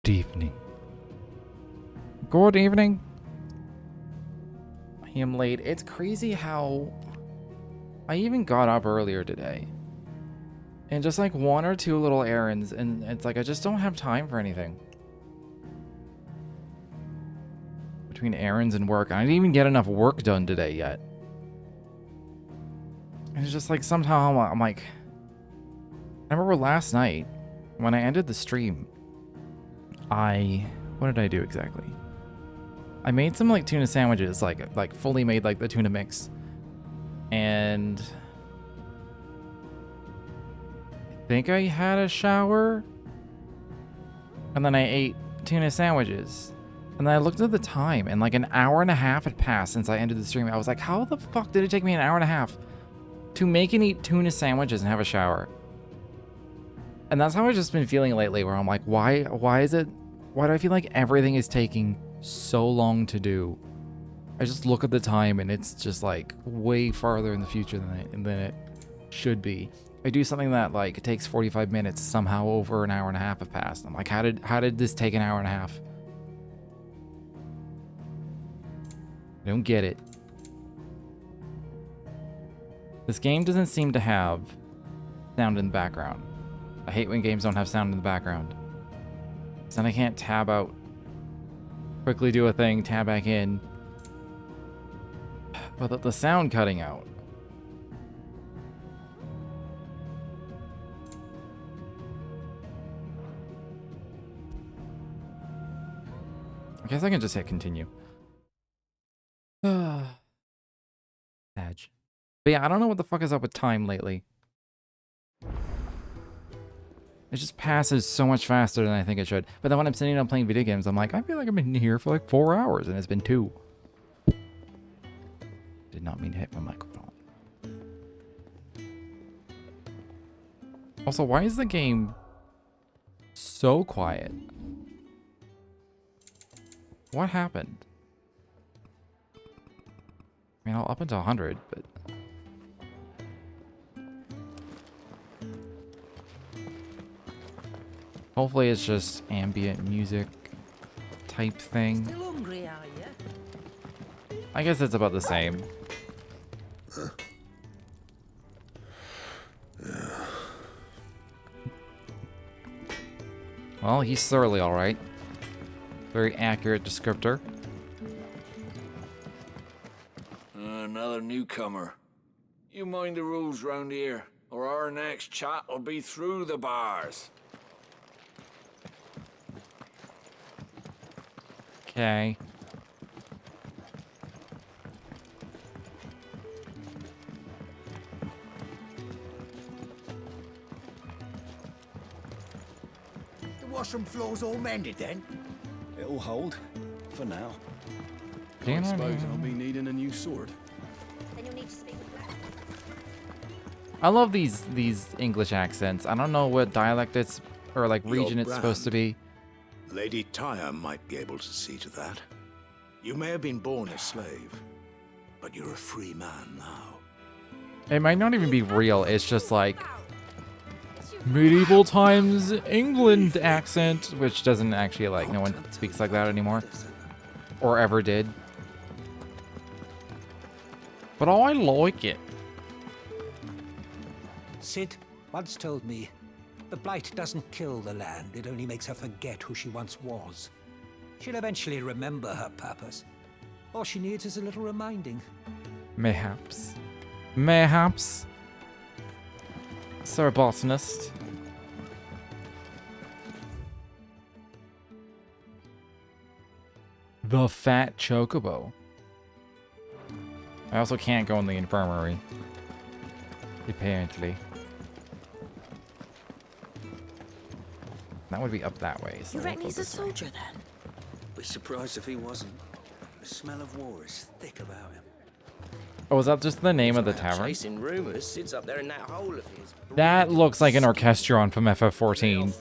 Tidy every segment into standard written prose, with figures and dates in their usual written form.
Good evening. Good evening. I am late. It's crazy how I even got up earlier today. And just like one or two little errands, and it's like I just don't have time for anything. Between errands and work, I didn't even get enough work done today yet. And it's just like somehow I'm like, I remember last night when I ended the stream, what did I do exactly? I made some like tuna sandwiches, like fully made, like the tuna mix. And I think I had a shower. And then I ate tuna sandwiches. And then I looked at the time, and like an hour and a half had passed since I ended the stream. I was like, how the fuck did it take me an hour and a half to make and eat tuna sandwiches and have a shower? And that's how I've just been feeling lately, where I'm like, why do I feel like everything is taking so long to do? I just look at the time and it's just like way farther in the future than it should be. I do something that like takes 45 minutes, somehow over an hour and a half have passed. I'm like, how did this take an hour and a half? I don't get it. This game doesn't seem to have sound in the background. I hate when games don't have sound in the background. Then I can't tab out, quickly do a thing, tab back in, without the sound cutting out. I guess I can just hit continue. Sad. But yeah, I don't know what the fuck is up with time lately. It just passes so much faster than I think it should. But then when I'm sitting down playing video games, I'm like, I feel like I've been here for like 4 hours and it's been 2. Did not mean to hit my microphone. Also, why is the game so quiet? What happened? I mean, I'll up until 100, but... hopefully it's just ambient music type thing. Still hungry, are you? I guess it's about the same. Well, he's thoroughly alright. Very accurate descriptor. Another newcomer. You mind the rules round here, or our next chat will be through the bars. Okay. The washroom floor's all mended then? It'll hold, for now. Damn, I suppose I'll be needing a new sword. Then you'll need to speak with Brad. I love these English accents. I don't know what dialect it's, or like region it's supposed to be. Lady Tyre might be able to see to that. You may have been born a slave, but you're a free man now. It might not even be real. It's just like medieval times England accent, which doesn't actually, like, no one speaks like that anymore, or ever did. But I like it. Sid once told me, the blight doesn't kill the land, it only makes her forget who she once was. She'll eventually remember her purpose. All she needs is a little reminding. Mayhaps. Mayhaps. Sir Botanist. The Fat Chocobo. I also can't go in the infirmary. Apparently. That would be up that way. So You reckon we'll go he's a this way. soldier then? Be surprised if he wasn't. The smell of war is thick about him. Oh, is that just the name of the tavern? Chasing rumors, Sid's up there in that hole of his. That looks like an orchestron from FF14.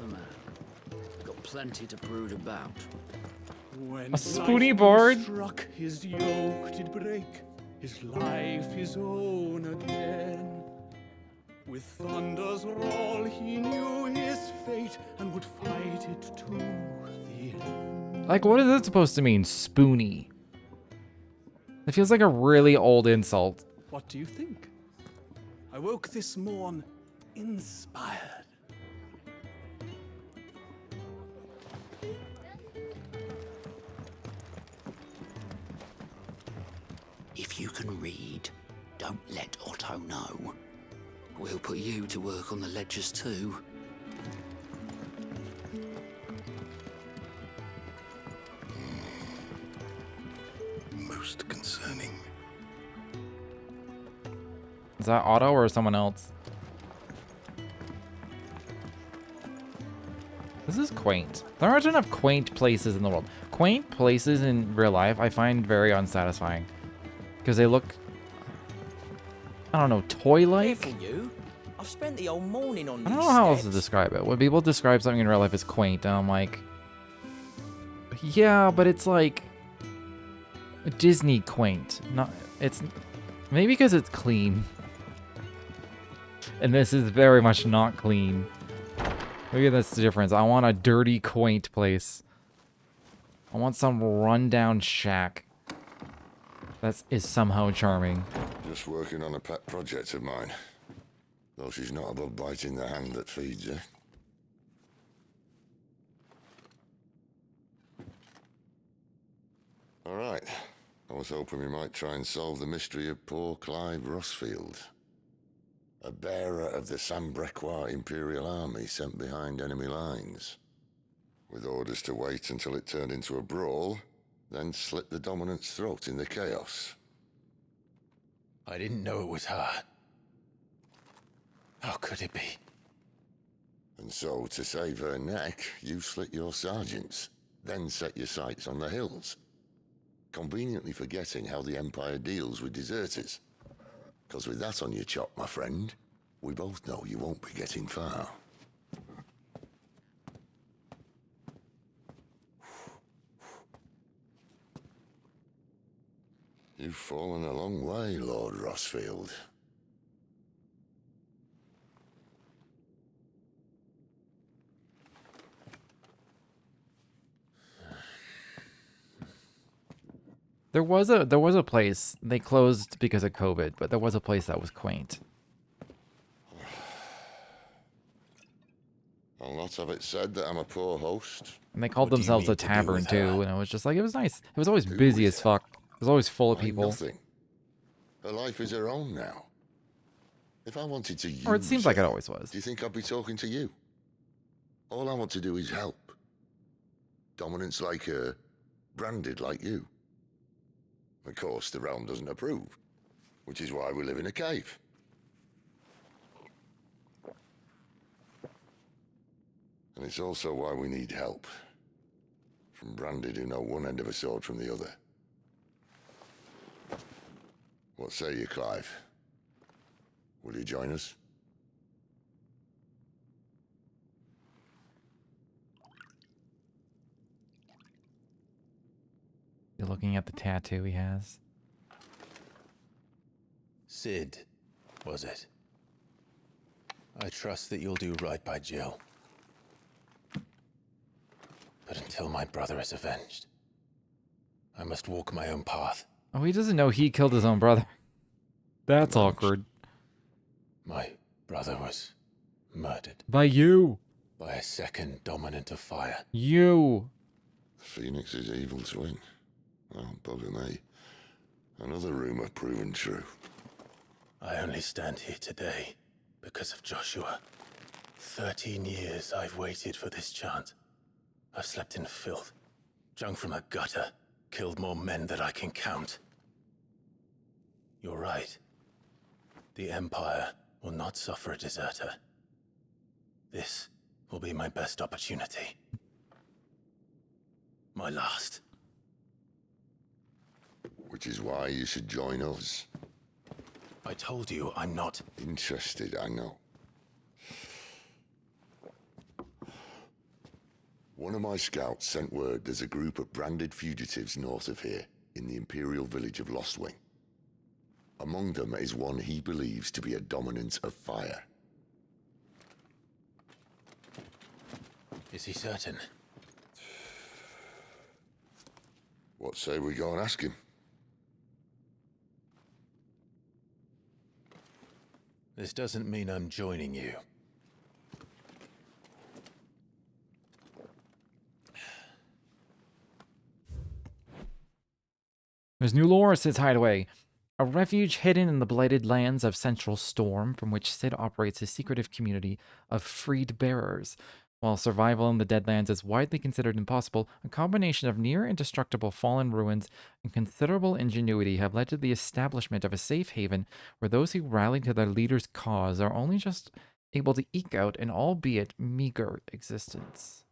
Got plenty to brood about. When A spoony board? struck, his yoke did break, his life his own again. With thunder's roll he knew his fate and would fight it to the Like, what is that supposed to mean? Spoony. It feels like a really old insult. What do you think? I woke this morn inspired. If you can read, don't let Otto know. We'll put you to work on the ledgers too. Most concerning. Is that Otto or someone else? This is quaint. There aren't enough quaint places in the world. Quaint places in real life I find very unsatisfying. Because they look, I don't know, toy-like? Careful, you. I've spent the whole morning on I these don't know how else to steps. describe it. When people describe something in real life as quaint, and I'm like, yeah, but it's like Disney quaint. Not, it's maybe because it's clean. And this is very much not clean. Maybe that's the difference. I want a dirty, quaint place. I want some rundown shack that is somehow charming. Just working on a pet project of mine. Though she's not above biting the hand that feeds her. All right. I was hoping we might try and solve the mystery of poor Clive Rossfield. A bearer of the Sambrequois Imperial Army sent behind enemy lines. With orders to wait until it turned into a brawl, then slit the dominant's throat in the chaos. I didn't know it was her. How could it be? And so, to save her neck, you slit your sergeants, then set your sights on the hills. Conveniently forgetting how the Empire deals with deserters. Because with that on your chop, my friend, we both know you won't be getting far. You've fallen a long way, Lord Rossfield. There was a place, they closed because of COVID, but there was a place that was quaint. I'll not have it said that I'm a poor host. And they called What do you themselves mean a to do tavern with too, her? and it was just like, it was nice. It was always Do busy with as her? fuck. It was always full of Why, people. nothing. Her life is her own now. If I wanted to use Or it seems like it her, always was. do you think I'd be talking to you? All I want to do is help. Dominants like her, branded like you. Of course, the realm doesn't approve, which is why we live in a cave. And it's also why we need help. From branded who know one end of a sword from the other. What say you, Clive? Will you join us? You're looking at the tattoo he has. Sid, was it? I trust that you'll do right by Jill. But until my brother is avenged, I must walk my own path. Oh, he doesn't know he killed his own brother. That's awkward. My brother was murdered By you. by a second dominant of fire. You. Phoenix's evil twin. Oh, bugger me. Another rumor proven true. I only stand here today because of Joshua. 13 years I've waited for this chance. I've slept in filth, drunk from a gutter, killed more men than I can count. You're right. The Empire will not suffer a deserter. This will be my best opportunity. My last. Which is why you should join us. I told you I'm not. Interested, I know. One of my scouts sent word there's a group of branded fugitives north of here, in the Imperial village of Lostwing. Among them is one he believes to be a dominant of fire. Is he certain? What say we go and ask him? This doesn't mean I'm joining you. There's new lore, says Hideaway. A refuge hidden in the blighted lands of Central Storm, from which Sid operates his secretive community of freed bearers. While survival in the Deadlands is widely considered impossible, a combination of near indestructible fallen ruins and considerable ingenuity have led to the establishment of a safe haven where those who rally to their leader's cause are only just able to eke out an albeit meager existence.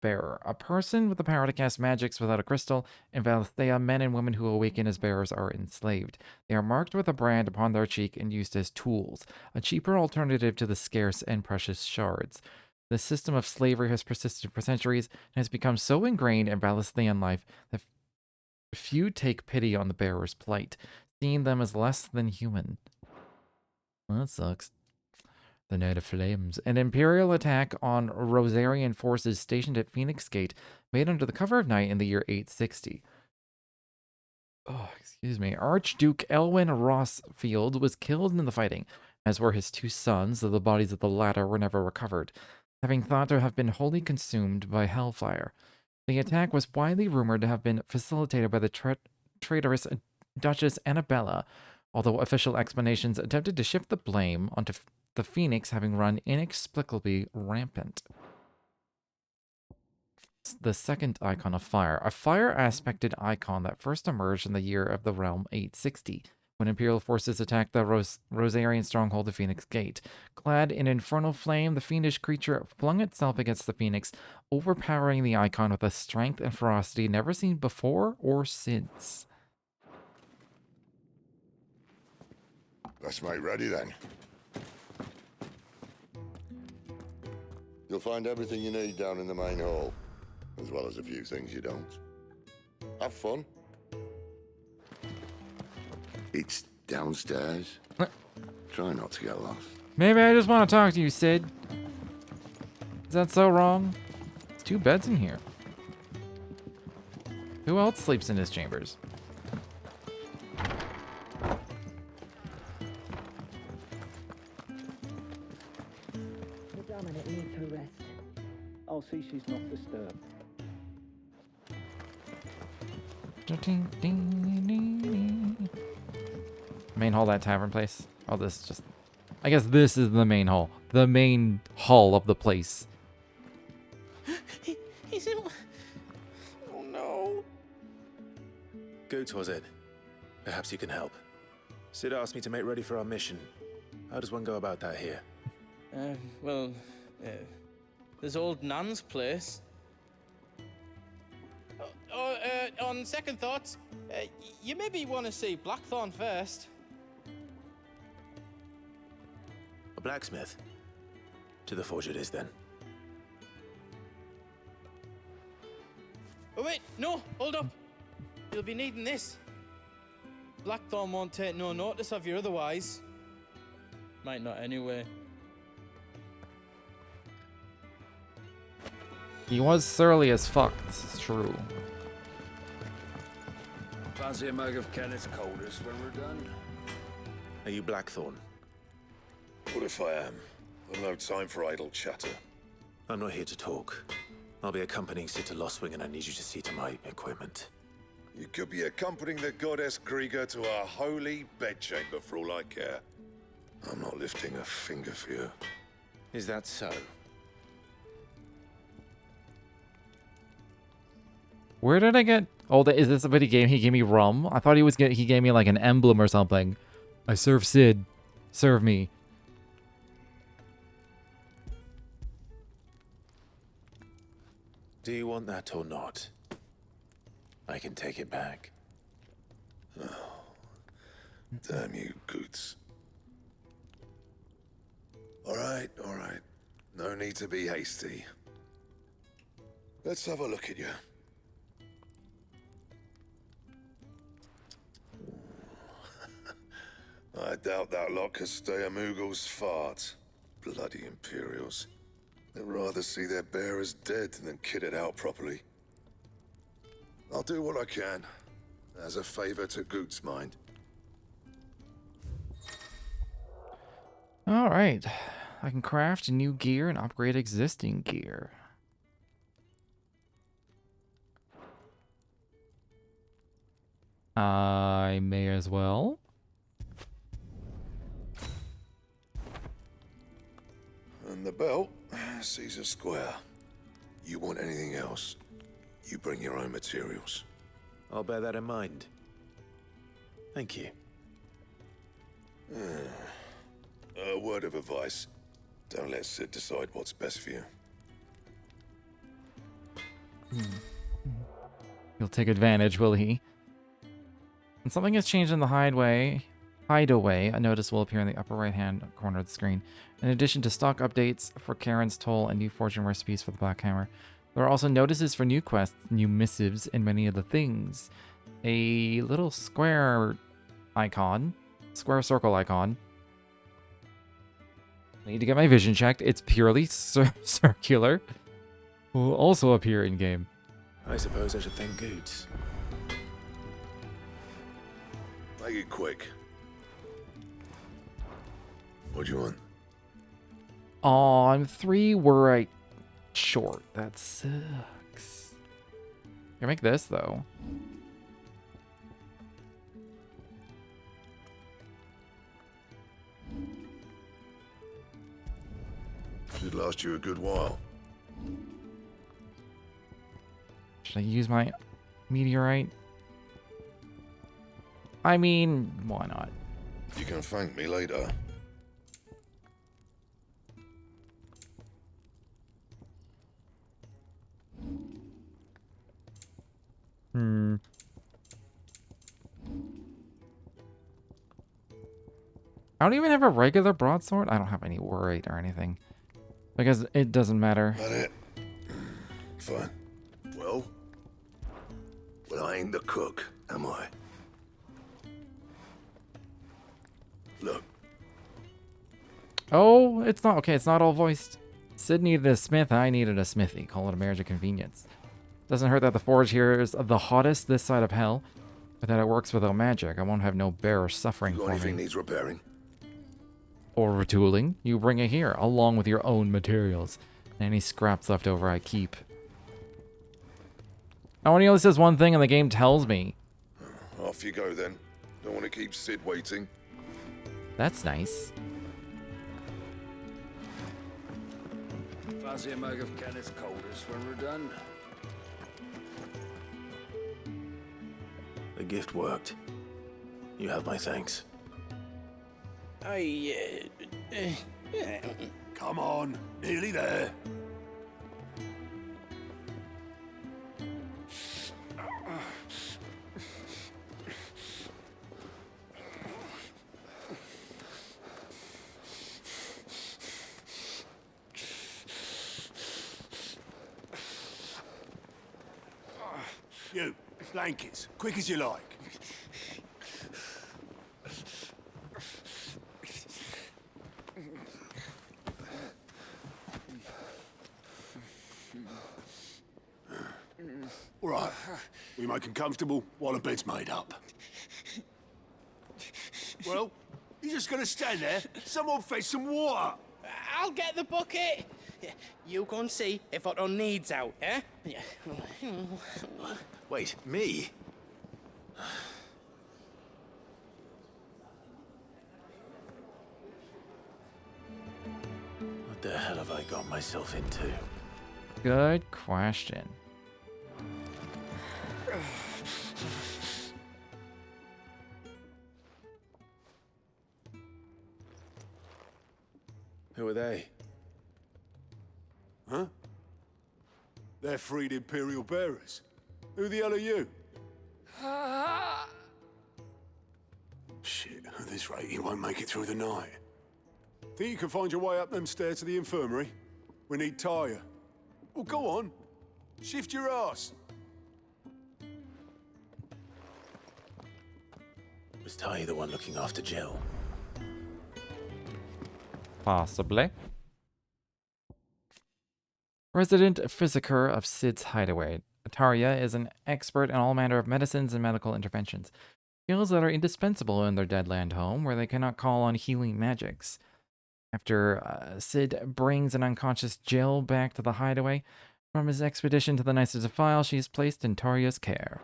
Bearer. A person with the power to cast magics without a crystal. In Valisthea, men and women who awaken as bearers are enslaved. They are marked with a brand upon their cheek and used as tools, a cheaper alternative to the scarce and precious shards. This system of slavery has persisted for centuries and has become so ingrained in Valisthean life that few take pity on the bearer's plight, seeing them as less than human. Well, that sucks. The Night of Flames. An Imperial attack on Rosarian forces stationed at Phoenix Gate, made under the cover of night in the year 860. Oh, excuse me. Archduke Elwyn Rossfield was killed in the fighting, as were his two sons, though the bodies of the latter were never recovered, having thought to have been wholly consumed by hellfire. The attack was widely rumored to have been facilitated by the traitorous Duchess Annabella, although official explanations attempted to shift the blame onto the Phoenix having run inexplicably rampant. The second icon of fire, a fire-aspected icon that first emerged in the year of the realm 860, when Imperial forces attacked the Rosarian stronghold of Phoenix Gate. Clad in infernal flame, the fiendish creature flung itself against the Phoenix, overpowering the icon with a strength and ferocity never seen before or since. Let's make ready then. You'll find everything you need down in the main hall, as well as a few things you don't. Have fun. It's downstairs. Try not to get lost. Maybe I just want to talk to you, Sid. Is that so wrong? There's 2 beds in here. Who else sleeps in his chambers? The dominant needs her rest. I'll see she's not disturbed. Main hall, that tavern place. Oh, this is just... I guess this is the main hall. The main hall of the place. He's in... Oh no. Goots, was it? Perhaps you can help. Sid asked me to make ready for our mission. How does one go about that here? Well, there's old Nan's place. On second thoughts, you maybe want to see Blackthorn first. A blacksmith? To the forge it is, then. Oh wait, no, hold up. You'll be needing this. Blackthorn won't take no notice of you otherwise. Might not anyway. He was surly as fuck, this is true. Fancy a mug of Kenneth's coldest when we're done? Are you Blackthorn? What if I am? I've no time for idle chatter. I'm not here to talk. I'll be accompanying Sid to Lostwing, and I need you to see to my equipment. You could be accompanying the goddess Krieger to our holy bedchamber for all I care. I'm not lifting a finger for you. Is that so? Where did I get... Oh, is this what he gave me? He gave me rum? I thought he gave me like an emblem or something. I serve Sid. Serve me. Do you want that or not? I can take it back. Oh, damn you, Goots. All right. No need to be hasty. Let's have a look at you. I doubt that lot could stay a Moogle's fart. Bloody Imperials. They'd rather see their bearers dead than kitted out properly. I'll do what I can, as a favor to Goot's mind. All right. I can craft new gear and upgrade existing gear. I may as well. And the belt, Caesar Square. You want anything else, you bring your own materials. I'll bear that in mind. Thank you. A word of advice. Don't let Sid decide what's best for you. He'll take advantage, will he? And something has changed in the Hideaway. A notice will appear in the upper right-hand corner of the screen. In addition to stock updates for Karen's Toll and new fortune recipes for the Black Hammer, there are also notices for new quests, new missives, and many other things. A little square icon, square circle icon. I need to get my vision checked. It's purely circular. Will also appear in game. I suppose I should thank Goots. Make it quick. What do you want? Aw, I'm 3 were short. That sucks. Can make this though. Should last you a good while. Should I use my meteorite? I mean, why not? You can thank me later. I don't even have a regular broadsword. I don't have any worried or anything. Because it doesn't matter. That it? Fine. Well, I ain't the cook, am I? Look. Oh, it's not okay. It's not all voiced. Sid needed a smith. I needed a smithy. Call it a marriage of convenience. Doesn't hurt that the forge here is the hottest this side of hell, but that it works without magic. I won't have no bearer suffering You got for anything me. needs repairing? Or retooling. You bring it here, along with your own materials. And any scraps left over, I keep. Now, when he only says one thing and the game tells me. Off you go then. Don't want to keep Sid waiting. That's nice. Fancy a mug of Kenneth Coldest when we're done? The gift worked. You have my thanks. Come on, nearly there. You, blankets, quick as you like. All right, we make them comfortable while the bed's made up. Well, you just gonna stand there? Someone fetch some water. I'll get the bucket. You go and see if Otto needs out, eh? Wait, me? What the hell have I got myself into? Good question. Who are they? Huh? They're freed Imperial bearers. Who the hell are you? Shit, at this rate, you won't make it through the night. Think you can find your way up them stairs to the infirmary? We need Tyre. Well, go on. Shift your ass. Was Ty the one looking after Jill? Possibly. Resident Physiker of Sid's Hideaway. Tarja is an expert in all manner of medicines and medical interventions, skills that are indispensable in their Deadland home, where they cannot call on healing magics. After Sid brings an unconscious Jill back to the Hideaway from his expedition to the Nicest of File, she is placed in Tarja's care.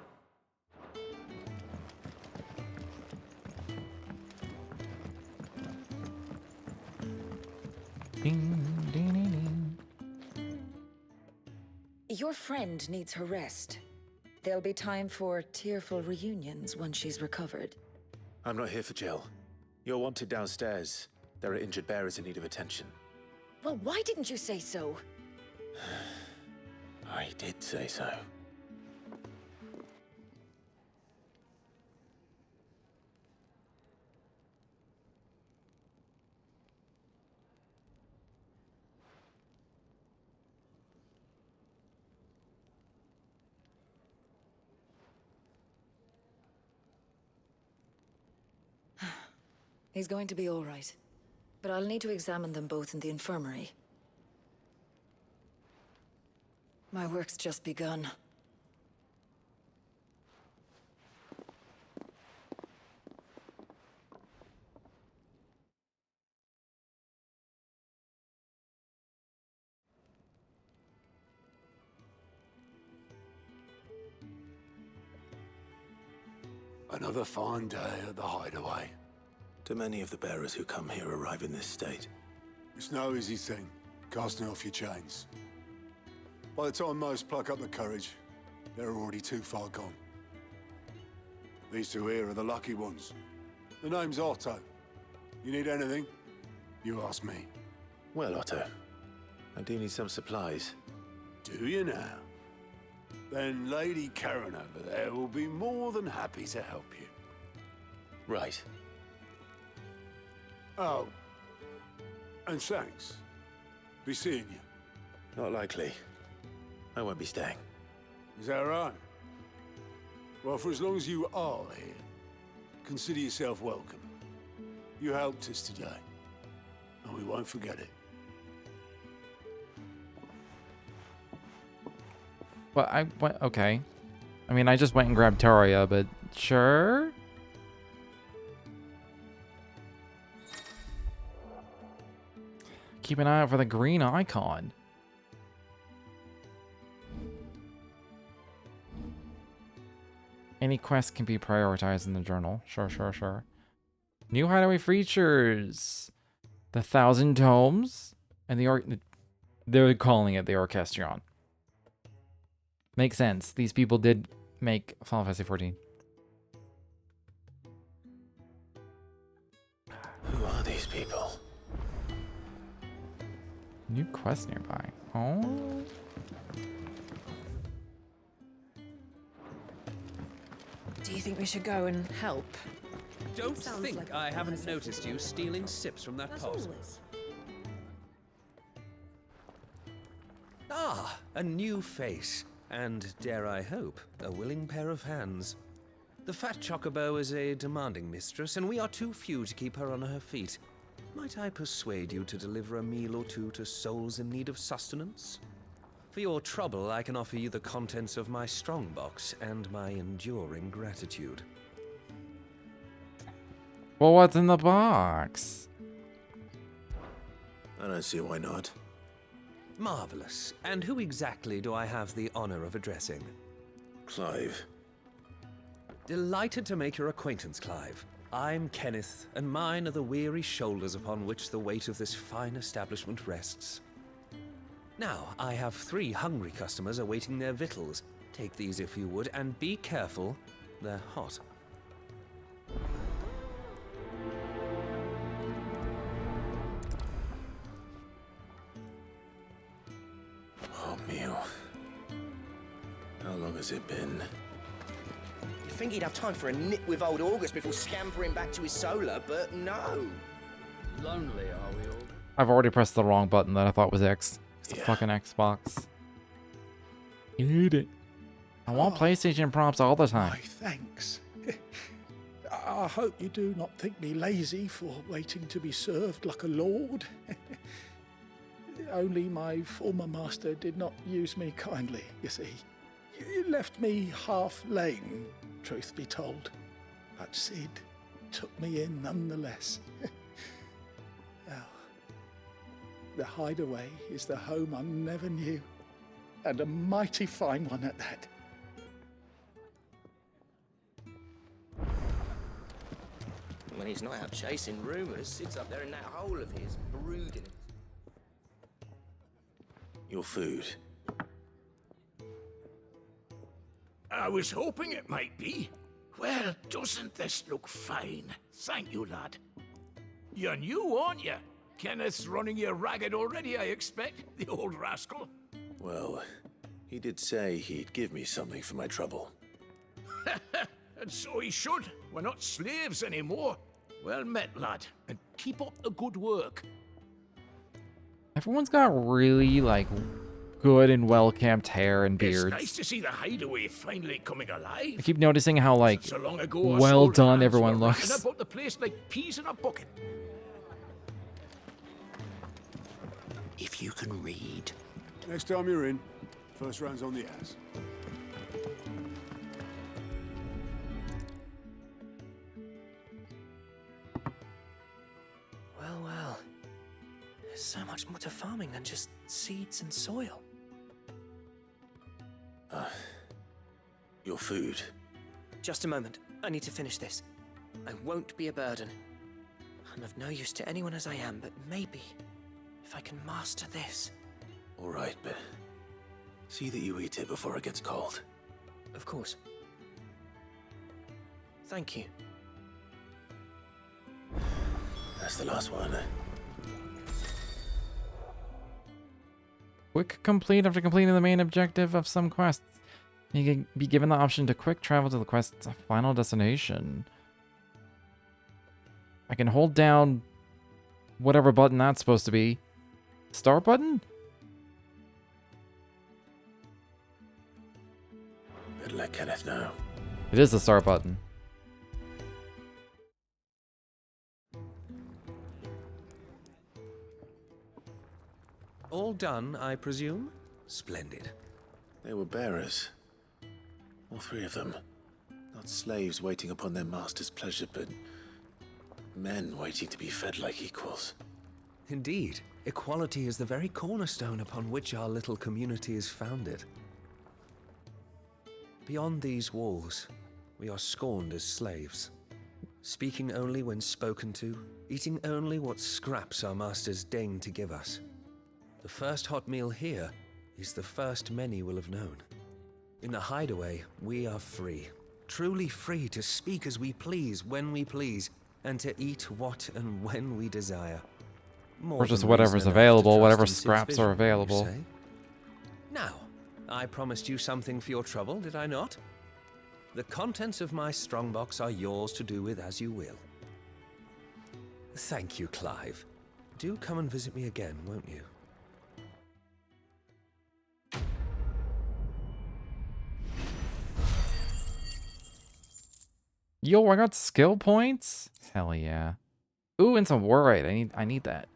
Ding, ding, ding, ding. Your friend needs her rest. There'll be time for tearful reunions once she's recovered. I'm not here for Jill. You're wanted downstairs. There are injured bearers in need of attention. Well, why didn't you say so? I did say so. He's going to be all right. But I'll need to examine them both in the infirmary. My work's just begun. Another fine day at the Hideaway. Do many of the bearers who come here arrive in this state? It's no easy thing, casting off your chains. By the time most pluck up the courage, they're already too far gone. These two here are the lucky ones. The name's Otto. You need anything, you ask me. Well, Otto, I do need some supplies. Do you now? Then Lady Karen over there will be more than happy to help you. Right. Oh, and thanks. Be seeing you. Not likely. I won't be staying. Is that right? Well, for as long as you are here, consider yourself welcome. You helped us today, and we won't forget it. Well, I went, okay. I mean, I just went and grabbed Tarja, but sure. Keep an eye out for the green icon. Any quest can be prioritized in the journal. Sure, sure, sure. New Hideaway features. The 1,000 Tomes and they're calling it the Orchestrion. Makes sense. These people did make Final Fantasy 14. Who are these people? New quest nearby. Oh. Do you think we should go and help? Don't Sounds think like I a haven't conversation noticed you stealing sips from that As pot. always. Ah, a new face. And, dare I hope, a willing pair of hands. The fat chocobo is a demanding mistress, and we are too few to keep her on her feet. Might I persuade you to deliver a meal or two to souls in need of sustenance? For your trouble, I can offer you the contents of my strongbox and my enduring gratitude. Well, what's in the box? I don't see why not. Marvelous. And who exactly do I have the honor of addressing? Clive. Delighted to make your acquaintance, Clive. I'm Kenneth, and mine are the weary shoulders upon which the weight of this fine establishment rests. Now, I have 3 hungry customers awaiting their victuals. Take these if you would, and be careful, they're hot. Hot meal. How long has it been? You'd think he'd have time for a nip with old August before scampering back to his solar, but no. Lonely, are we all? I've already pressed the wrong button that I thought was X. It's a fucking Xbox. Eat it. I want PlayStation prompts all the time. My thanks. I hope you do not think me lazy for waiting to be served like a lord. Only my former master did not use me kindly, you see. You left me half lame, truth be told. But Sid took me in nonetheless. Well, the Hideaway is the home I never knew, and a mighty fine one at that. When he's not out chasing rumours, Sid's up there in that hole of his, brooding. Your food. I was hoping it might be. Well, doesn't this look fine? Thank you, lad. You're new, aren't you? Kenneth's running you ragged already, I expect, the old rascal. Well, he did say he'd give me something for my trouble. And so he should. We're not slaves anymore. Well met, lad, and keep up the good work. Everyone's got really, like, good and well-kept hair and beards. It's nice to see the Hideaway finally coming alive. I keep noticing how, like, So long ago, us well old done hands everyone were racking looks. about the place like peas in a bucket. If you can read. Next time you're in, first round's on the ass. Well, well. There's so much more to farming than just seeds and soil. Your food. Just a moment. I need to finish this. I won't be a burden. I'm of no use to anyone as I am, but maybe if I can master this. All right, but see that you eat it before it gets cold. Of course. Thank you. That's the last one. Quick complete after completing the main objective of some quests. You can be given the option to quick travel to the quest's final destination. I can hold down whatever button that's supposed to be. Start button? Better let Kenneth know. It is the start button. All done, I presume? Splendid. They were bearers. All three of them. Not slaves waiting upon their master's pleasure, but men waiting to be fed like equals. Indeed. Equality is the very cornerstone upon which our little community is founded. Beyond these walls, we are scorned as slaves. Speaking only when spoken to, eating only what scraps our masters deign to give us. The first hot meal here is the first many will have known. In the Hideaway, we are free. Truly free to speak as we please, when we please, and to eat what and when we desire. More Or just than whatever's reason enough to available, trust whatever in Sid's scraps vision, are you available. say? Now, I promised you something for your trouble, did I not? The contents of my strongbox are yours to do with as you will. Thank you, Clive. Do come and visit me again, won't you? Yo, I got skill points? Hell yeah. Ooh, and some warrite. I need that.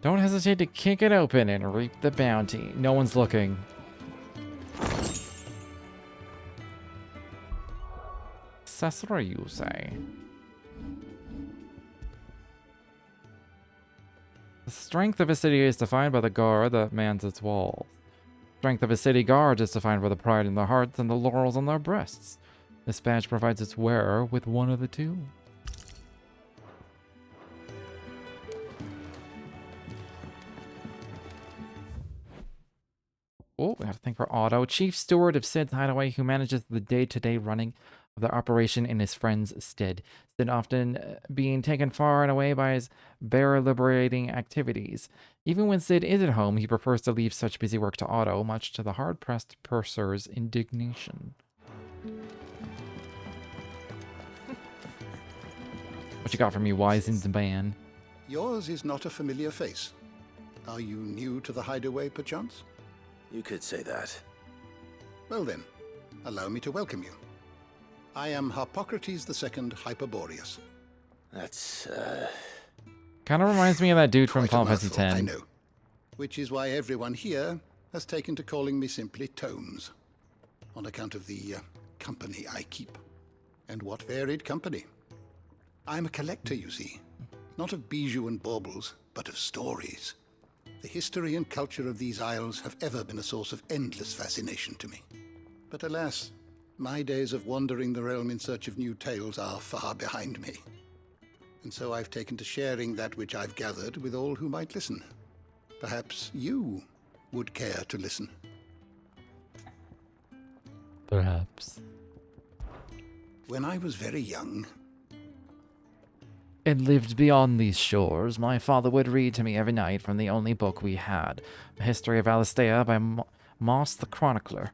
Don't hesitate to kick it open and reap the bounty. No one's looking. Accessory, you say? The strength of a city is defined by the guard that mans its walls. Strength of a city guard is defined by the pride in their hearts and the laurels on their breasts. This badge provides its wearer with one of the two. Oh, we have to thank for Otto, chief steward of Sid's Hideaway, who manages the day-to-day running of the operation in his friend's stead. Sid often being taken far and away by his bearer-liberating activities. Even when Sid is at home, he prefers to leave such busy work to Otto, much to the hard-pressed purser's indignation. What you got for me, wizened man? Yours is not a familiar face. Are you new to the Hideaway, perchance? You could say that. Well then, allow me to welcome you. I am Harpocrates II Hyperboreus. That's, Kind of reminds me of that dude from Quite a Final Fantasy mouthful, I X. know. Which is why everyone here has taken to calling me simply Tomes, on account of the company I keep. And what varied company. I'm a collector, you see. Not of bijou and baubles, but of stories. The history and culture of these isles have ever been a source of endless fascination to me. But alas, my days of wandering the realm in search of new tales are far behind me. And so I've taken to sharing that which I've gathered with all who might listen. Perhaps you would care to listen. Perhaps. When I was very young, and lived beyond these shores, my father would read to me every night from the only book we had, The History of Alastea by Moss the Chronicler.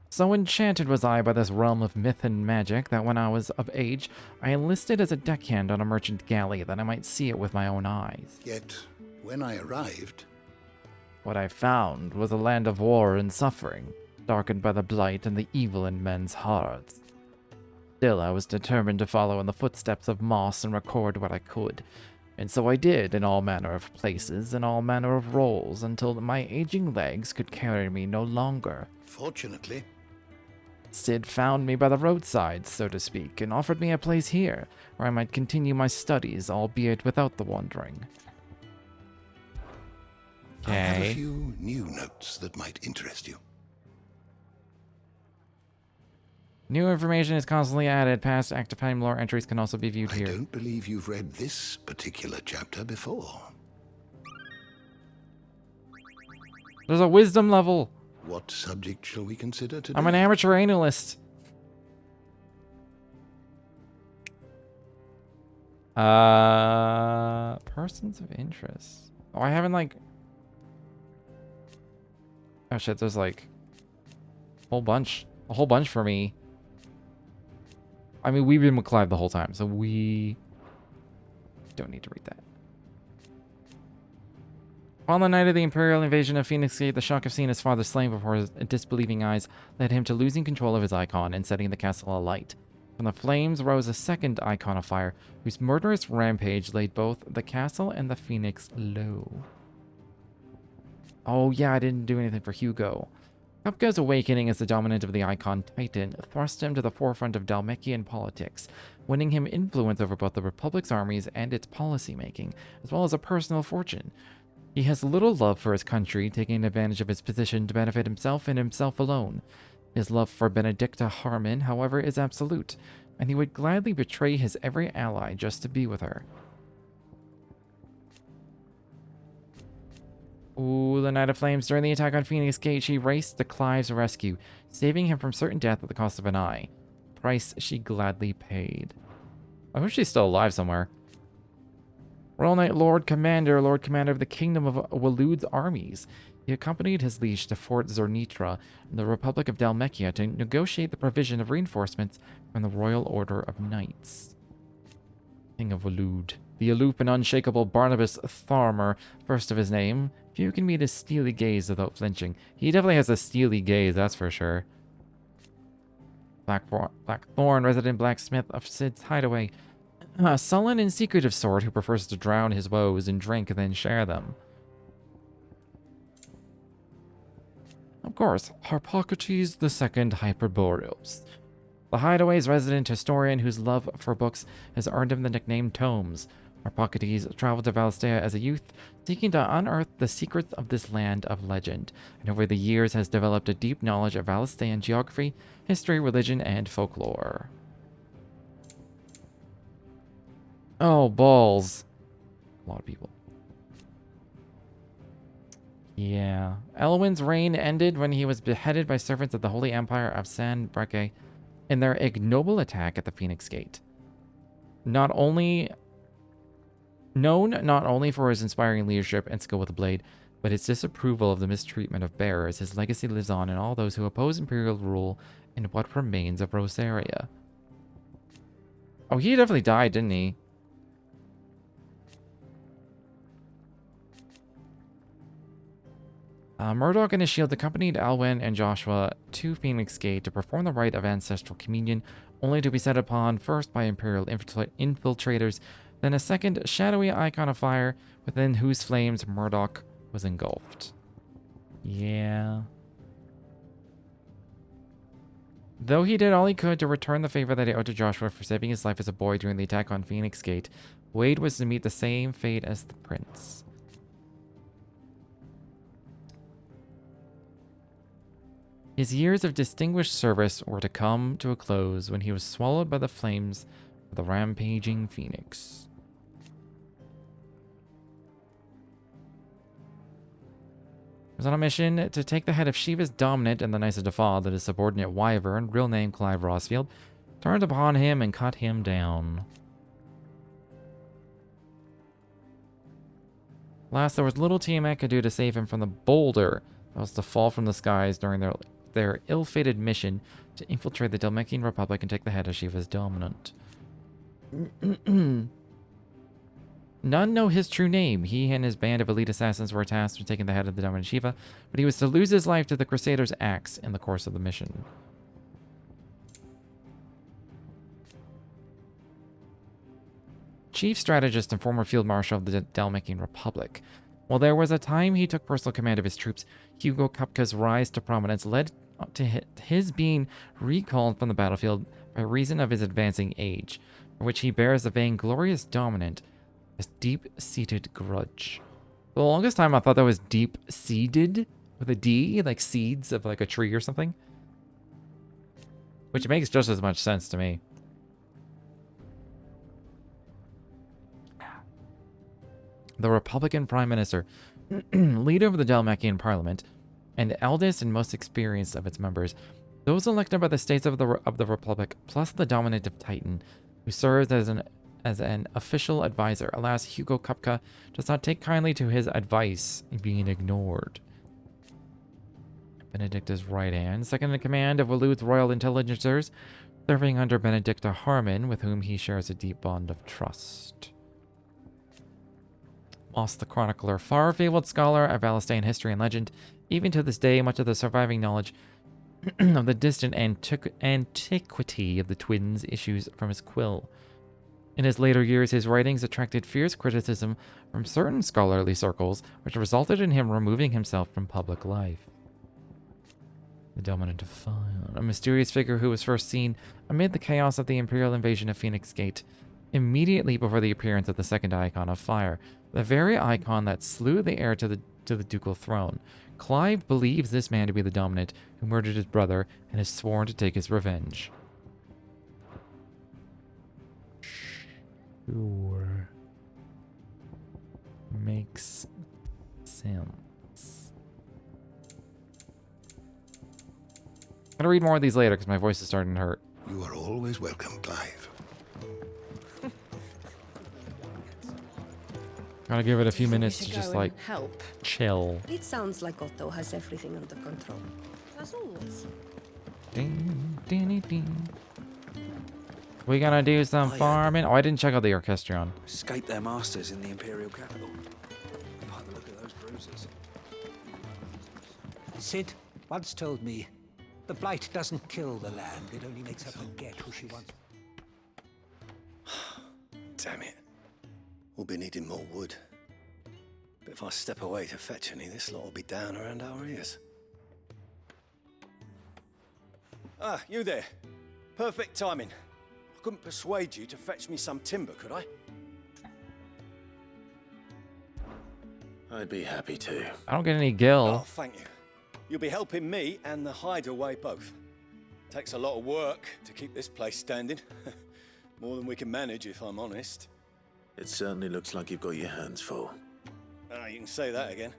So enchanted was I by this realm of myth and magic that when I was of age, I enlisted as a deckhand on a merchant galley that I might see it with my own eyes. yet when I arrived, What I found was a land of war and suffering, darkened by the blight and the evil in men's hearts. Still, I was determined to follow in the footsteps of Moss and record what I could, and so I did in all manner of places and all manner of roles until my aging legs could carry me no longer. fortunately, Sid found me by the roadside, so to speak, and offered me a place here, where I might continue my studies, albeit without the wandering. I have a Okay. few new notes that might interest you. New information is constantly added. Past active time lore entries can also be viewed I here. don't believe you've read this particular chapter before. There's a wisdom level. What subject shall we consider today? I'm an amateur analyst. Persons of interest. Oh, I haven't like. Oh shit, there's like a whole bunch for me. I mean, we've been with Clive the whole time, so we don't need to read that. On the night of the Imperial invasion of Phoenix Gate, the shock of seeing his father slain before his disbelieving eyes led him to losing control of his icon and setting the castle alight. From the flames rose a second icon of fire, whose murderous rampage laid both the castle and the Phoenix low. Oh yeah, I didn't do anything for Hugo. Kafka's awakening as the dominant of the icon Titan thrust him to the forefront of Dhalmekian politics, winning him influence over both the Republic's armies and its policymaking, as well as a personal fortune. He has little love for his country, taking advantage of his position to benefit himself and himself alone. His love for Benedicta Harmon, however, is absolute, and he would gladly betray his every ally just to be with her. Ooh, the Knight of Flames. During the attack on Phoenix Gate, she raced to Clive's rescue, saving him from certain death at the cost of an eye. Price she gladly paid. I wish she's still alive somewhere. Royal Knight Lord Commander of the Kingdom of Walud's armies. He accompanied his liege to Fort Zornitra in the Republic of Dhalmekia to negotiate the provision of reinforcements from the Royal Order of Knights. King of Walud. The aloof and unshakable Barnabas Tharmer, first of his name. Few can meet his steely gaze without flinching. He definitely has a steely gaze, that's for sure. Blackthorn, resident blacksmith of Sid's Hideaway. A sullen and secretive sort who prefers to drown his woes in drink and then share them. Of course, Harpocrates II Hyperboreals. The Hideaway's resident historian whose love for books has earned him the nickname Tomes. Harpocrates traveled to Valastea as a youth, seeking to unearth the secrets of this land of legend, and over the years has developed a deep knowledge of Valastean geography, history, religion, and folklore. Oh, balls. A lot of people. Yeah. Elwin's reign ended when he was beheaded by servants of the Holy Empire of San Breke in their ignoble attack at the Phoenix Gate. Known not only for his inspiring leadership and skill with the blade, but his disapproval of the mistreatment of bearers, his legacy lives on in all those who oppose imperial rule in what remains of Rosaria. Oh, he definitely died, didn't he? Murdoch and his shield accompanied Alwyn and Joshua to Phoenix Gate to perform the rite of ancestral communion, only to be set upon first by Imperial infiltrators then a second shadowy icon of fire within whose flames Murdoch was engulfed. Yeah. Though he did all he could to return the favor that he owed to Joshua for saving his life as a boy during the attack on Phoenix Gate, Wade was to meet the same fate as the prince. His years of distinguished service were to come to a close when he was swallowed by the flames of the rampaging Phoenix. He was on a mission to take the head of Shiva's dominant and the Knights of Defal that his subordinate Wyvern, real name Clive Rossfield, turned upon him and cut him down. Last, there was little Tiamat could do to save him from the boulder that was to fall from the skies during their ill-fated mission to infiltrate the Dhalmekian Republic and take the head of Shiva's dominant. None know his true name. He and his band of elite assassins were tasked with taking the head of the dominant Shiva, but he was to lose his life to the Crusaders' axe in the course of the mission. Chief strategist and former field marshal of the Dhalmekian Republic. While there was a time he took personal command of his troops, Hugo Kupka's rise to prominence led to his being recalled from the battlefield by reason of his advancing age, for which he bears a vainglorious dominant, a deep-seated grudge. For the longest time, I thought that was deep-seated with a D, like seeds of like a tree or something. Which makes just as much sense to me. The Republican Prime Minister, leader of the Dhalmekian Parliament, and eldest and most experienced of its members, those elected by the states of the Republic, plus the dominant of Titan, who serves as an official advisor. Alas, Hugo Kupka does not take kindly to his advice being ignored. Benedicta's right hand, second in command of Waloed's royal intelligenzers, serving under Benedicta Harmon, with whom he shares a deep bond of trust. Moss the Chronicler, far-fabled scholar of Alistair history and legend, even to this day, much of the surviving knowledge of the distant antiquity of the twins issues from his quill. In his later years, his writings attracted fierce criticism from certain scholarly circles, which resulted in him removing himself from public life. The Dominant of Fire, a mysterious figure who was first seen amid the chaos of the Imperial invasion of Phoenix Gate, immediately before the appearance of the second icon of fire, the very icon that slew the heir to the ducal throne. Clive believes this man to be the Dominant who murdered his brother and has sworn to take his revenge. Sure. Makes sense. I'm gonna read more of these later because my voice is starting to hurt. You are always welcome, Clive. Gotta give it a few minutes to just like help. Chill. It sounds like Otto has everything under control, as always. Ding, ding, ding. We gonna do some farming. Oh, I didn't check out the orchestrion. Escaped their masters in the Imperial capital. By the look at those bruises. Sid once told me, the blight doesn't kill the land, it only makes her forget who she once. Damn it. We'll be needing more wood. But if I step away to fetch any, this lot will be down around our ears. Ah, you there. Perfect timing. I couldn't persuade you to fetch me some timber, could I? I'd be happy to. I don't get any gil. Oh, thank you. You'll be helping me and the Hideaway both. Takes a lot of work to keep this place standing. More than we can manage, if I'm honest. It certainly looks like you've got your hands full. Ah, you can say that again.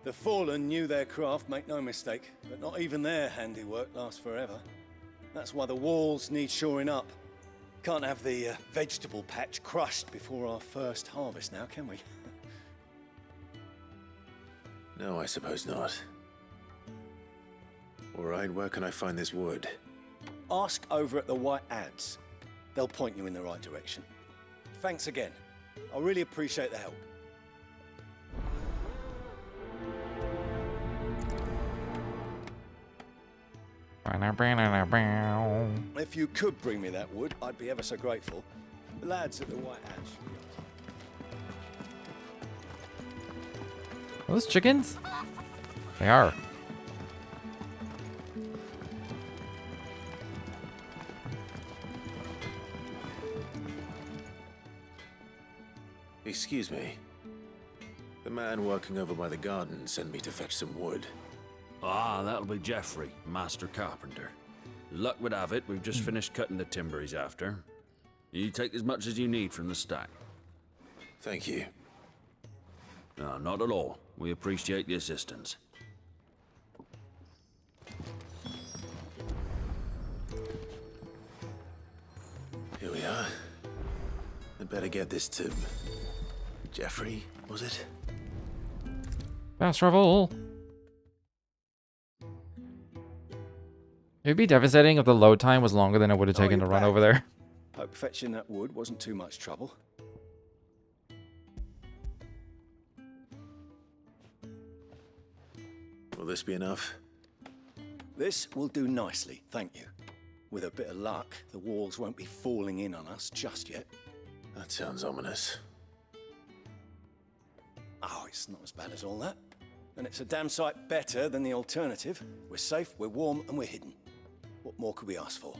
The Fallen knew their craft, make no mistake, but not even their handiwork lasts forever. That's why the walls need shoring up. Can't have the vegetable patch crushed before our first harvest now, can we? No, I suppose not. All right, where can I find this wood? Ask over at the White Ads. They'll point you in the right direction. Thanks again. I really appreciate the help. If you could bring me that wood, I'd be ever so grateful. The lads at the White Ads. Are those chickens? They are. Excuse me. The man working over by the garden sent me to fetch some wood. Ah, that'll be Geoffrey, master carpenter. Luck would have it, we've just finished cutting the timber he's after. You take as much as you need from the stack. Thank you. No, not at all. We appreciate the assistance. Here we are. I'd better get this to... Geoffrey, was it? Fast travel. It'd be devastating if the load time was longer than it would have taken to run over there. Hope fetching that wood wasn't too much trouble. Will this be enough? This will do nicely, thank you. With a bit of luck, the walls won't be falling in on us just yet. That sounds ominous. Oh, it's not as bad as all that. And it's a damn sight better than the alternative. We're safe, we're warm, and we're hidden. What more could we ask for?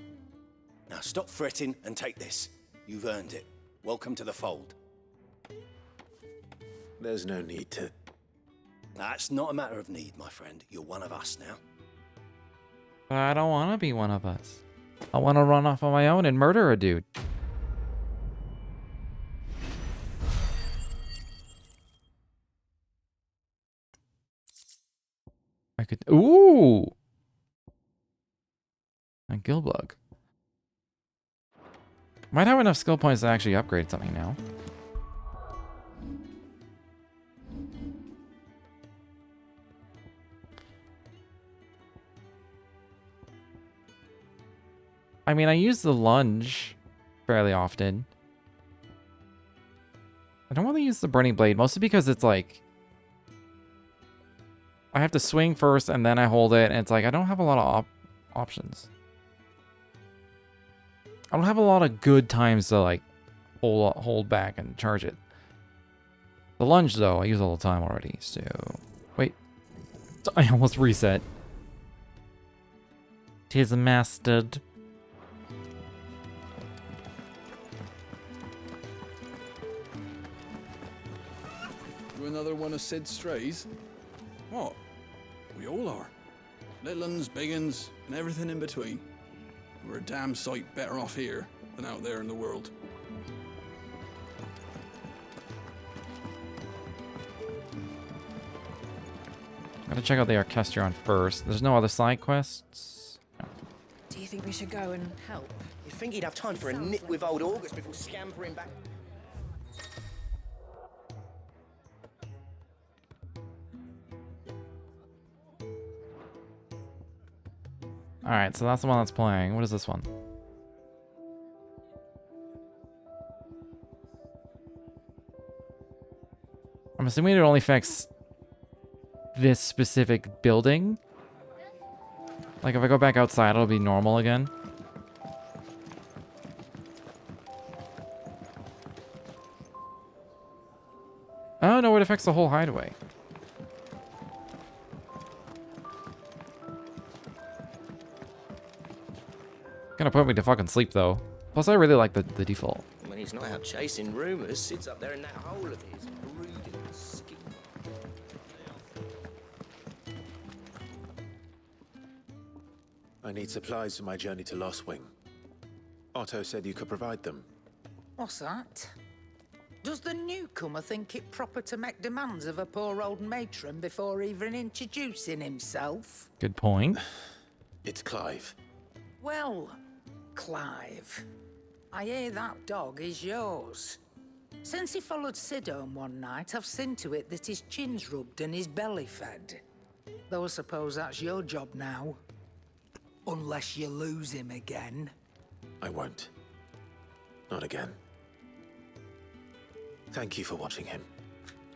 Now stop fretting and take this. You've earned it. Welcome to the fold. There's no need to... That's not a matter of need, my friend. You're one of us now. But I don't want to be one of us. I want to run off on my own and murder a dude. I could... Ooh! A Gilbug. Might have enough skill points to actually upgrade something now. I mean, I use the lunge fairly often. I don't want to use the burning blade, mostly because it's like... I have to swing first and then I hold it, and it's like I don't have a lot of options. I don't have a lot of good times to like hold back and charge it. The lunge though, I use all the time already, so... Wait. I almost reset. Tis mastered. You another one of Sid's strays? What? We all are. Little uns, big uns, and everything in between. We're a damn sight better off here than out there in the world. Gotta check out the Orchestrion first. There's no other side quests? No. Do you think we should go and help? You'd think he'd have time for a nip with old August before scampering back. Alright, so that's the one that's playing. What is this one? I'm assuming it only affects this specific building. Like if I go back outside, it'll be normal again. Oh no, it affects the whole hideaway. Gonna put me to fucking sleep though. Plus I really like the default. When he's not out chasing rumors, Sid's up there in that hole of his, brooding and scheming. I need supplies for my journey to Lost Wing. Otto said you could provide them. What's that? Does the newcomer think it proper to make demands of a poor old matron before even introducing himself? Good point. It's Clive. Well, Clive, I hear that dog is yours. Since he followed Sid home one night, I've seen to it that his chin's rubbed and his belly fed. Though I suppose that's your job now. Unless you lose him again. I won't. Not again. Thank you for watching him.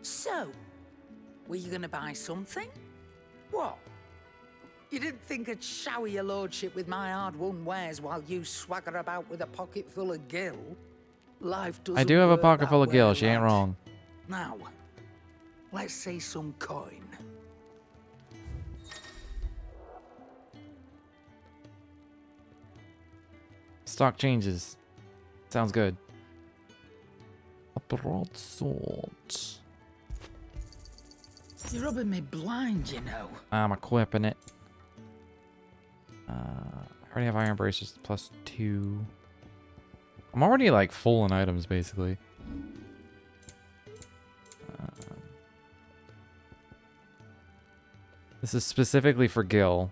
So, were you gonna buy something? What? You didn't think I'd shower your lordship with my hard-won wares while you swagger about with a pocket full of gil? Life doesn't I do have a work pocket that full of way, gil, she ain't lad. wrong. Now, Let's see some coin. Stock changes. Sounds good. A broadsword. You're rubbing me blind, you know. I'm equipping it. I already have iron bracers +2. I'm already like full in items basically. This is specifically for Gil.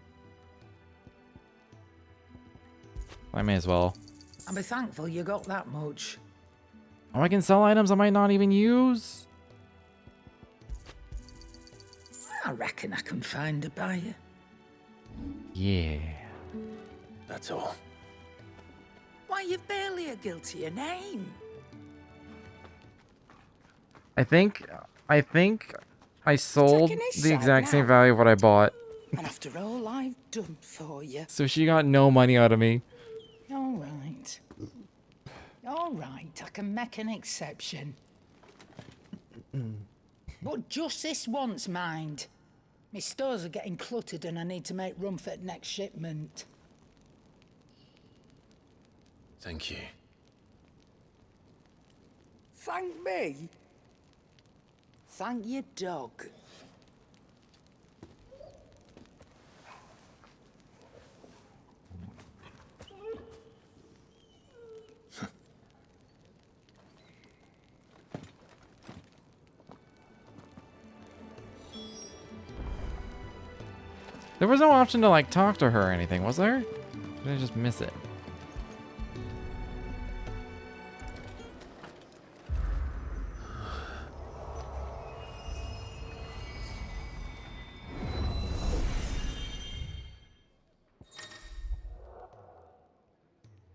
I may as well. I'll be thankful you got that much. Oh, I can sell items I might not even use? I reckon I can find a buyer. Yeah. That's all. Why, you've barely a guiltier name. I think I sold Taking this the exact out same now. value of what I bought. And after all I've done for you. So she got no money out of me. All right. All right, I can make an exception. But just this once, mind. My stores are getting cluttered and I need to make room for the next shipment. Thank you. Thank me? Thank your dog. There was no option to like talk to her or anything, was there? Did I just miss it?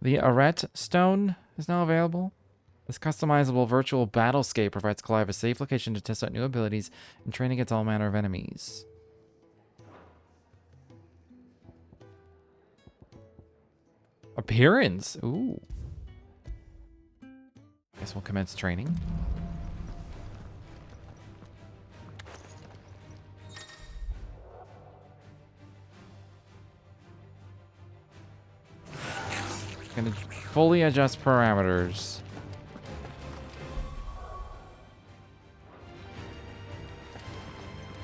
The Arete Stone is now available. This customizable virtual battlescape provides Clive a safe location to test out new abilities and train against all manner of enemies. Appearance. Ooh. Guess we'll commence training. Gonna fully adjust parameters.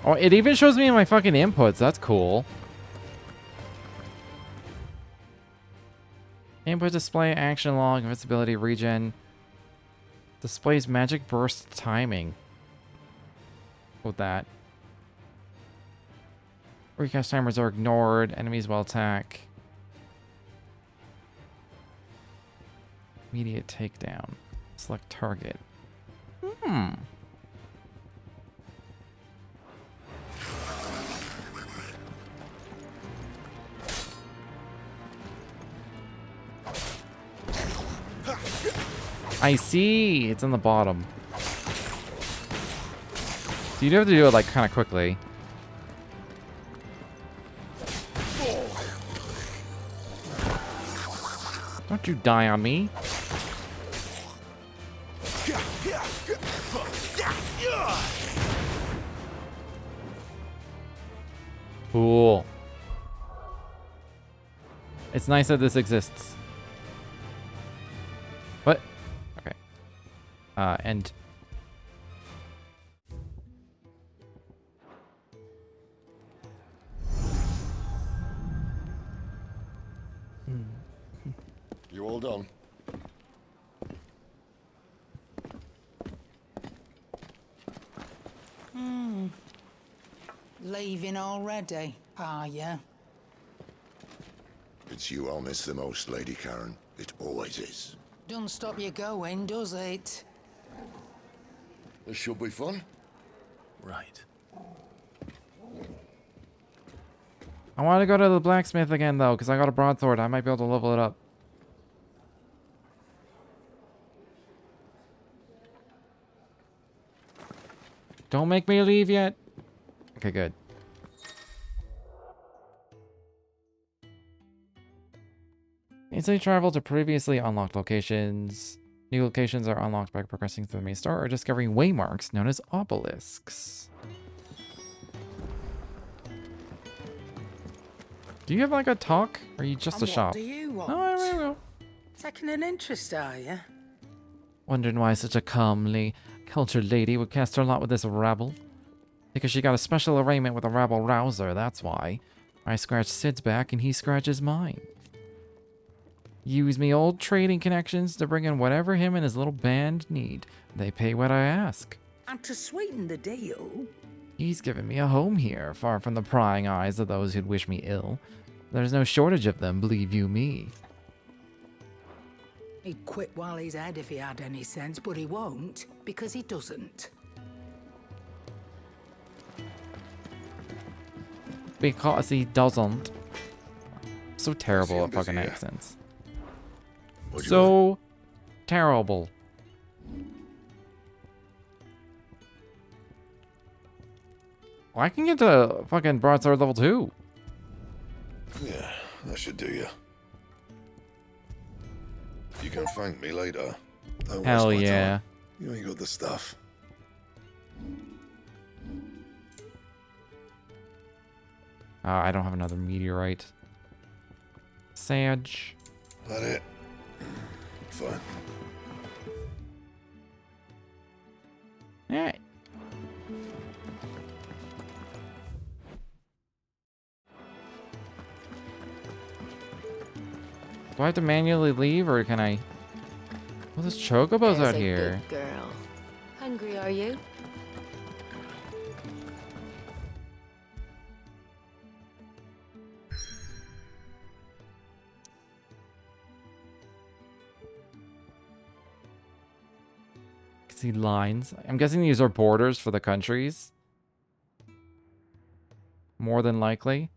Oh, it even shows me my fucking inputs. That's cool. Input display, action log, invincibility, regen. Displays magic burst timing. With that. Recast timers are ignored. Enemies will attack. Immediate takedown. Select target. I see. It's in the bottom. So you do have to do it like kind of quickly. Don't you die on me. Cool. It's nice that this exists. What? Okay. And... You all done? Leaving already, are ya? It's you I'll miss the most, Lady Karen. It always is. Don't stop you going, does it? This should be fun. Right. I want to go to the blacksmith again, though, because I got a broadsword. I might be able to level it up. Don't make me leave yet. Okay, good. Instantly travel to previously unlocked locations. New locations are unlocked by progressing through the main story or discovering waymarks known as obelisks. Do you have like a talk? Or are you just a And shop? What do you want? Oh, I really will. Taking an interest, are you? Wondering why such a comely, cultured lady would cast her lot with this rabble? Because she got a special arrangement with a rabble rouser, that's why. I scratch Sid's back and he scratches mine. Use me old trading connections to bring in whatever him and his little band need. They pay what I ask. And to sweeten the deal, He's given me a home here, far from the prying eyes of those who'd wish me ill. There's no shortage of them, believe you me. he'd quit while he's ahead if he had any sense, but he won't, because he doesn't. Because he doesn't. So terrible at fucking here? accents. What do you So terrible. Well, I can get to fucking broadsword level 2. Yeah, that should do you. You can thank me later. Don't Hell waste my yeah. time. You ain't got the stuff. I don't have another meteorite. Sage. That it? Fine. Yeah. Do I have to manually leave or can I? Well, there's chocobos There's out a here. good girl. Hungry, are you? See lines. I'm guessing these are borders for the countries. More than likely.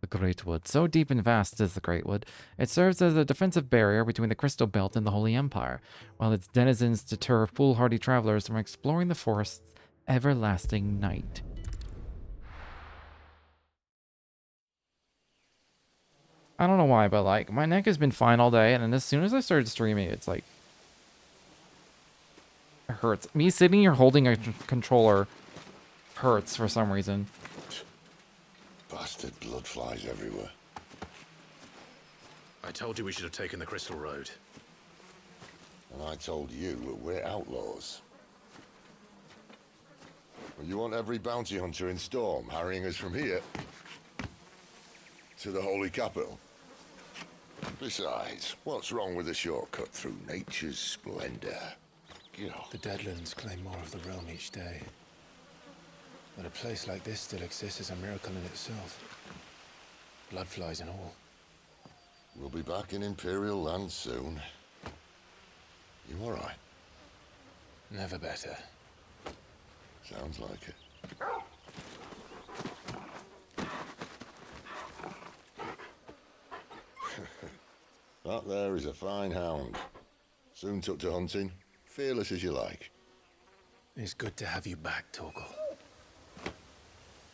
The Great Wood. So deep and vast is the Great Wood. It serves as a defensive barrier between the Crystal Belt and the Holy Empire, while its denizens deter foolhardy travelers from exploring the forest's everlasting night. I don't know why, but like, my neck has been fine all day, and then as soon as I started streaming, it's like, it hurts. Me sitting here holding a controller hurts for some reason. Bastard blood flies everywhere. I told you we should have taken the Crystal Road. And I told you that we're outlaws. Well, you want every bounty hunter in Storm harrying us from here to the Holy Capital? Besides, what's wrong with a shortcut through nature's splendor? The Deadlands claim more of the realm each day. But a place like this still exists is a miracle in itself. Bloodflies and all. We'll be back in Imperial land soon. You all right? Never better. Sounds like it. That there is a fine hound. Soon took to hunting. Fearless as you like. It's good to have you back, Torgal.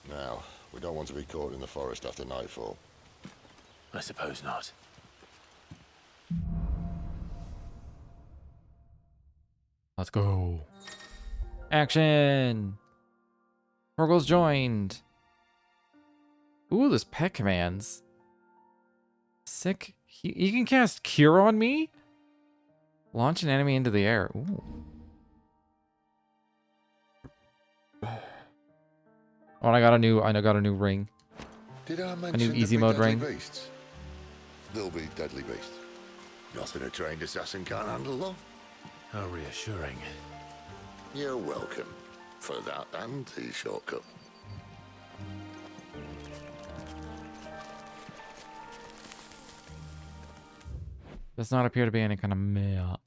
Now, we don't want to be caught in the forest after nightfall. I suppose not. Let's go. Action! Torgal's joined. Ooh, those pet commands. Sick. He can cast Cure on me? Launch an enemy into the air. Ooh. Oh, and I got a new ring. Did I mention A new there'd easy be mode deadly ring. Beasts? There'll be deadly beasts. Nothing a trained assassin can't handle, though. How reassuring. You're welcome for that and the shortcut. Does not appear to be any kind of map.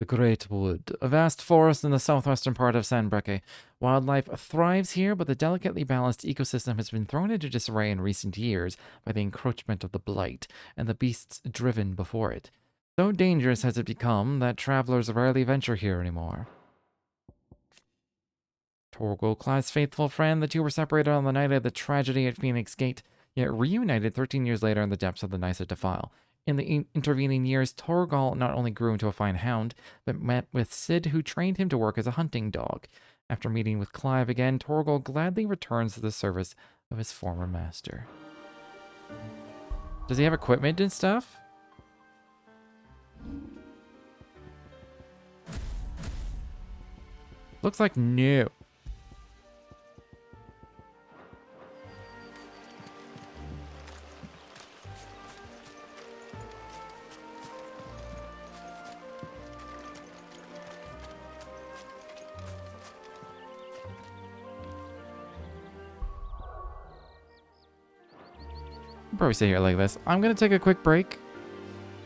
The Great Wood, a vast forest in the southwestern part of San Breke. Wildlife thrives here, but the delicately balanced ecosystem has been thrown into disarray in recent years by the encroachment of the Blight and the beasts driven before it. So dangerous has it become that travelers rarely venture here anymore. Torgal, Clyde's faithful friend, the two were separated on the night of the tragedy at Phoenix Gate, yet reunited 13 years later in the depths of the Nysa Defile. In the intervening years, Torgal not only grew into a fine hound, but met with Sid, who trained him to work as a hunting dog. After meeting with Clive again, Torgal gladly returns to the service of his former master. Does he have equipment and stuff? Looks like no. I'll probably stay here like this. I'm going to take a quick break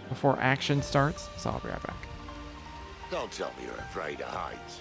before action starts, so I'll be right back. Don't tell me you're afraid of heights.